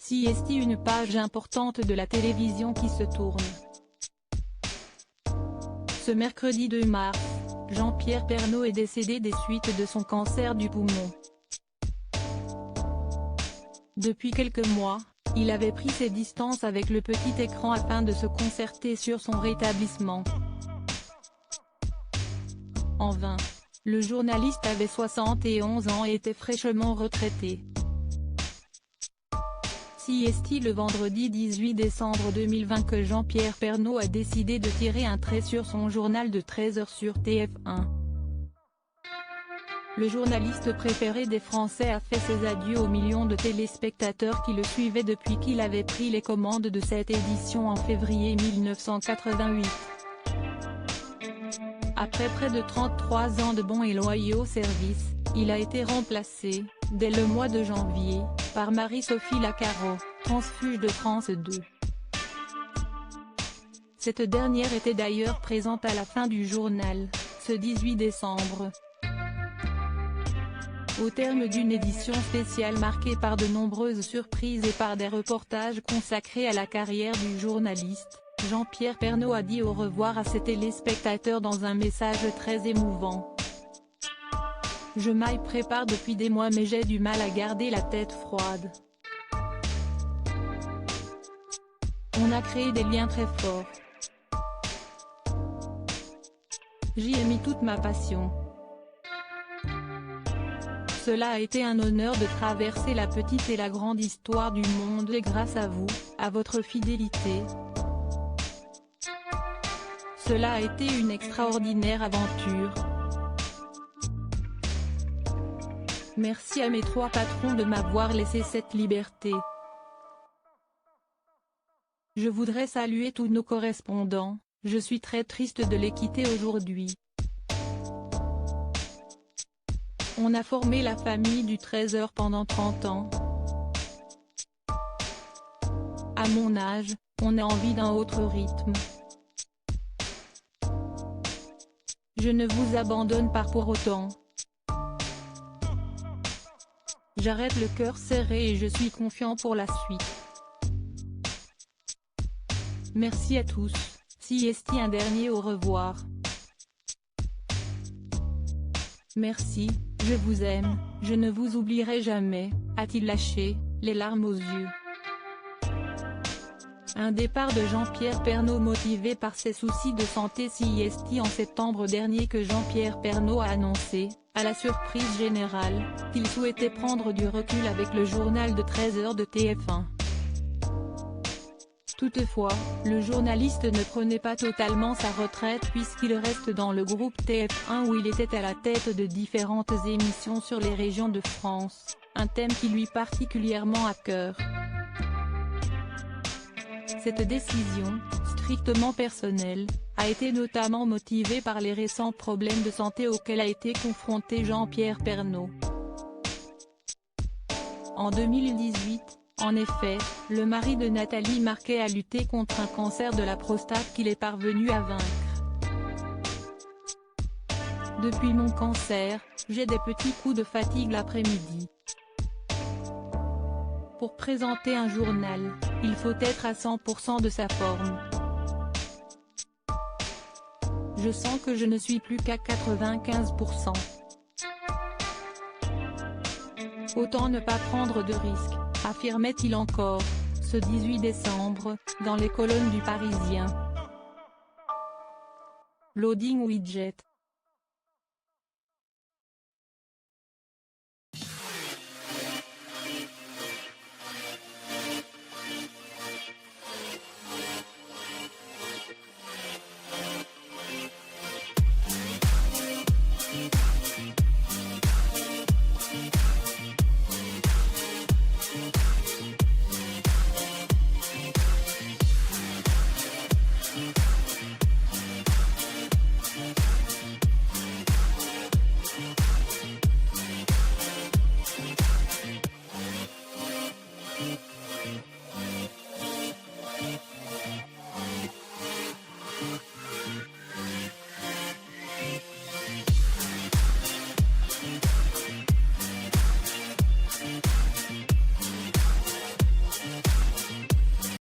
CST, une page importante de la télévision qui se tourne. Ce mercredi 2 mars, Jean-Pierre Pernaut est décédé des suites de son cancer du poumon. Depuis quelques mois, il avait pris ses distances avec le petit écran afin de se concerter sur son rétablissement. En vain. Le journaliste avait 71 ans et était fraîchement retraité. CST, le vendredi 18 décembre 2020 que Jean-Pierre Pernaut a décidé de tirer un trait sur son journal de 13h sur TF1. Le journaliste préféré des Français a fait ses adieux aux millions de téléspectateurs qui le suivaient depuis qu'il avait pris les commandes de cette édition en février 1988. Après près de 33 ans de bons et loyaux services, il a été remplacé, dès le mois de janvier, par Marie-Sophie Lacaro, transfuge de France 2. Cette dernière était d'ailleurs présente à la fin du journal, ce 18 décembre. Au terme d'une édition spéciale marquée par de nombreuses surprises et par des reportages consacrés à la carrière du journaliste, Jean-Pierre Pernaut a dit au revoir à ses téléspectateurs dans un message très émouvant. « Je m'y prépare depuis des mois mais j'ai du mal à garder la tête froide. On a créé des liens très forts. J'y ai mis toute ma passion. Cela a été un honneur de traverser la petite et la grande histoire du monde et grâce à vous, à votre fidélité. Cela a été une extraordinaire aventure. Merci à mes 3 patrons de m'avoir laissé cette liberté. Je voudrais saluer tous nos correspondants, je suis très triste de les quitter aujourd'hui. On a formé la famille du 13h pendant 30 ans. À mon âge, on a envie d'un autre rythme. Je ne vous abandonne pas pour autant. J'arrête le cœur serré et je suis confiant pour la suite. Merci à tous, CST, un dernier au revoir. Merci, je vous aime, je ne vous oublierai jamais, a-t-il lâché, les larmes aux yeux. Un départ de Jean-Pierre Pernaut motivé par ses soucis de santé. CST, en septembre dernier que Jean-Pierre Pernaut a annoncé, à la surprise générale, qu'il souhaitait prendre du recul avec le journal de 13h de TF1. Toutefois, le journaliste ne prenait pas totalement sa retraite puisqu'il reste dans le groupe TF1 où il était à la tête de différentes émissions sur les régions de France, un thème qui lui particulièrement à cœur. Cette décision, strictement personnelle, a été notamment motivée par les récents problèmes de santé auxquels a été confronté Jean-Pierre Pernaut. En 2018, en effet, le mari de Nathalie Marquet a lutté contre un cancer de la prostate qu'il est parvenu à vaincre. Depuis mon cancer, j'ai des petits coups de fatigue l'après-midi. Pour présenter un journal, il faut être à 100% de sa forme. Je sens que je ne suis plus qu'à 95%. Autant ne pas prendre de risques, affirmait-il encore, ce 18 décembre, dans les colonnes du Parisien. Loading Widget.